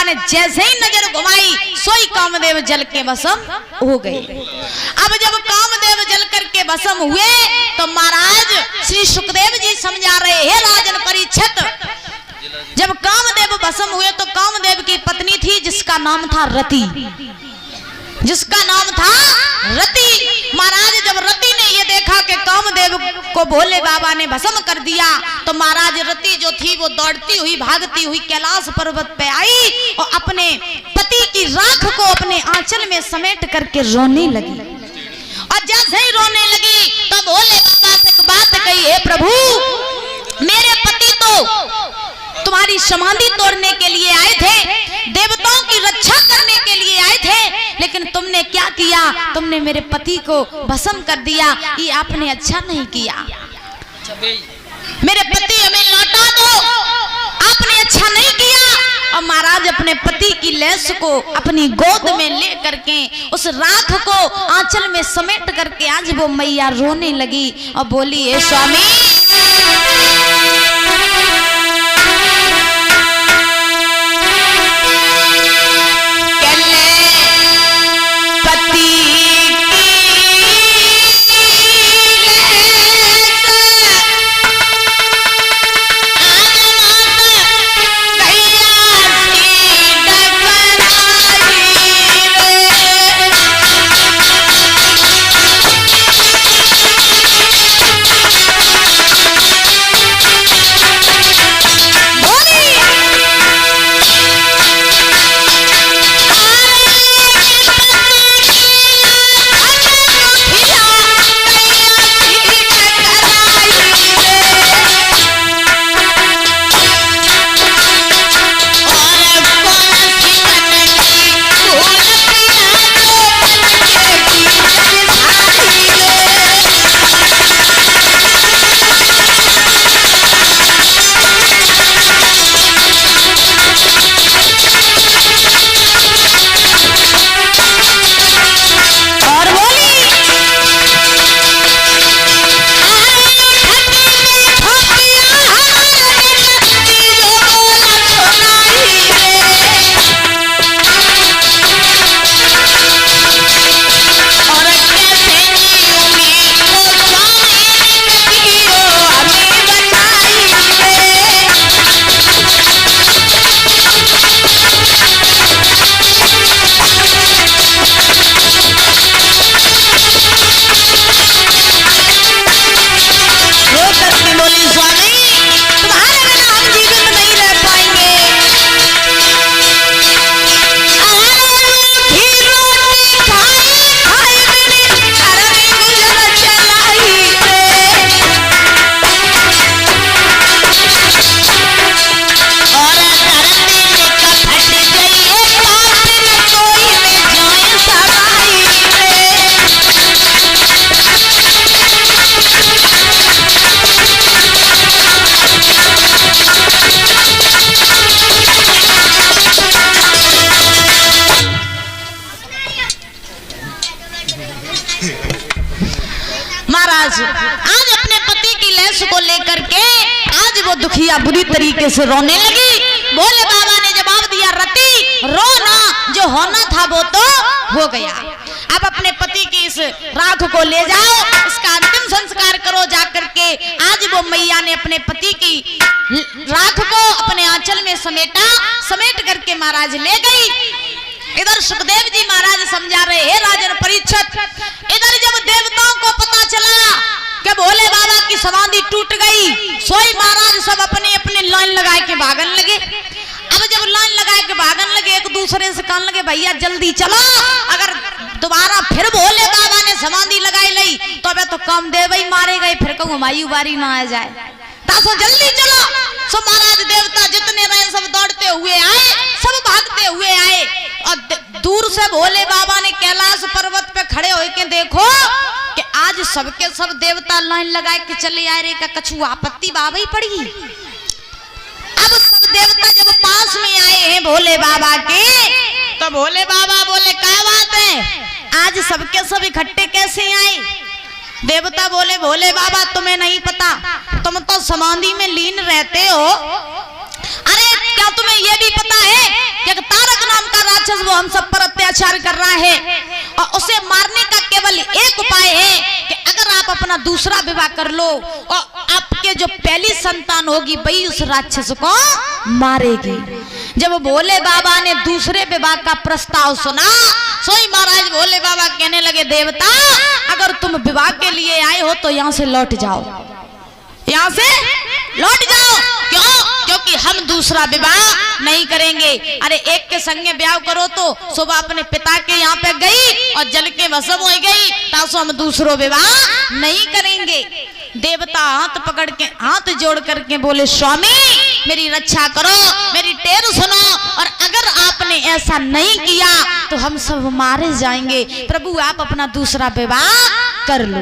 ने जैसे ही नजर घुमाई सोई कामदेव जल के भस्म हो गए। अब जब कामदेव जल करके भस्म हुए तो महाराज श्री सुखदेव जी समझा रहे हैं राजन परीक्षित, जब कामदेव भस्म हुए तो कामदेव की पत्नी थी जिसका नाम था रति, जिसका नाम था रति। महाराज जब रति ने ये देखा कि कामदेव को भोले बाबा ने भस्म कर दिया तो महाराज रति जो थी वो दौड़ती हुई भागती हुई कैलाश पर्वत पे आई और अपने पति की राख को अपने आंचल में समेट करके रोने लगी। और जैसे ही रोने लगी तो भोले बाबा से एक बात कही, हे प्रभु मेरे पति तो तुम्हारी समाधि तोड़ने के लिए आए थे, देवताओं की रक्षा करने के लिए आए थे, लेकिन तुमने क्या किया, तुमने मेरे पति को भस्म कर दिया, ये आपने अच्छा नहीं किया। मेरे पति हमें लौटा दो, आपने अच्छा नहीं किया। और महाराज अपने पति की लाश को अपनी गोद में ले करके उस राख को आंचल में समेट करके आज वो मैया रोने लगी और बोली, हे स्वामी आज अपने पति की लाश को लेकर के आज वो दुखिया बुरी तरीके से रोने लगी। भोले बाबा ने जवाब दिया, रति रो ना, जो होना था वो तो हो गया। अब अपने पति की इस राख को ले जाओ, इसका अंतिम संस्कार करो जाकर के। आज वो मैया ने अपने पति की राख को अपने आंचल में समेट करके महाराज ले गई। इधर सुखदेव जी महाराज समझा रहे हैं राजन परीक्षित। इधर जब देवताओं को पता चला कि भोले बाबा की समाधि टूट गई, सोई महाराज सब अपने अपने लाइन लगाए के भागन लगे। अब जब लाइन लगाए के भागन लगे, एक दूसरे से कहने लगे, भैया जल्दी चलो, अगर दोबारा फिर भोले बाबा ने समाधि लगाई ली तो अब तो कामदेव ही मारे गए, फिर कहूँ हमारी बारी ना आ जाए, तासो जल्दी चलो। सो महाराज देवता जितने रहे सब दौड़ते हुए आए, सब भागते हुए आए और दूर से भोले बाबा ने कैलाश पर्वत पे खड़े होके देखो कि आज सबके सब देवता लाइन लगा के चले आ रहे, का कछु आपत्ति बाबा ही पड़ी। अब सब देवता जब पास में आए हैं भोले बाबा के, तो भोले बाबा बोले, क्या बात है, आज सबके सब इकट्ठे कैसे आए? देवता बोले, भोले बाबा तुम्हें नहीं पता, तुम तो समाधि में लीन रहते हो। अरे क्या तुम्हें यह भी पता है एक तारक नाम का राक्षस वो हम सब पर अत्याचार कर रहा है और उसे मारने का केवल एक उपाय है कि अगर आप अपना दूसरा विवाह कर लो और आपके जो पहली संतान होगी वही उस राक्षस को मारेगी। जब भोले बाबा ने दूसरे विवाह का प्रस्ताव सुना, सोई महाराज भोले बाबा कहने लगे, देवता अगर तुम विवाह के लिए आए हो तो यहाँ से लौट जाओ, यहाँ से लौट जाओ। क्यों? क्योंकि हम दूसरा विवाह नहीं करेंगे। अरे एक के संगे ब्याह करो तो सुबह अपने पिता के यहाँ पे गई और जल के भस्म हो गई, तासो हम दूसरो विवाह नहीं करेंगे। देवता हाथ पकड़ के हाथ जोड़ करके बोले, स्वामी मेरी रक्षा करो, मेरी टेर सुनो, और अगर आपने ऐसा नहीं किया तो हम सब मारे जाएंगे। प्रभु आप अपना दूसरा विवाह कर लो।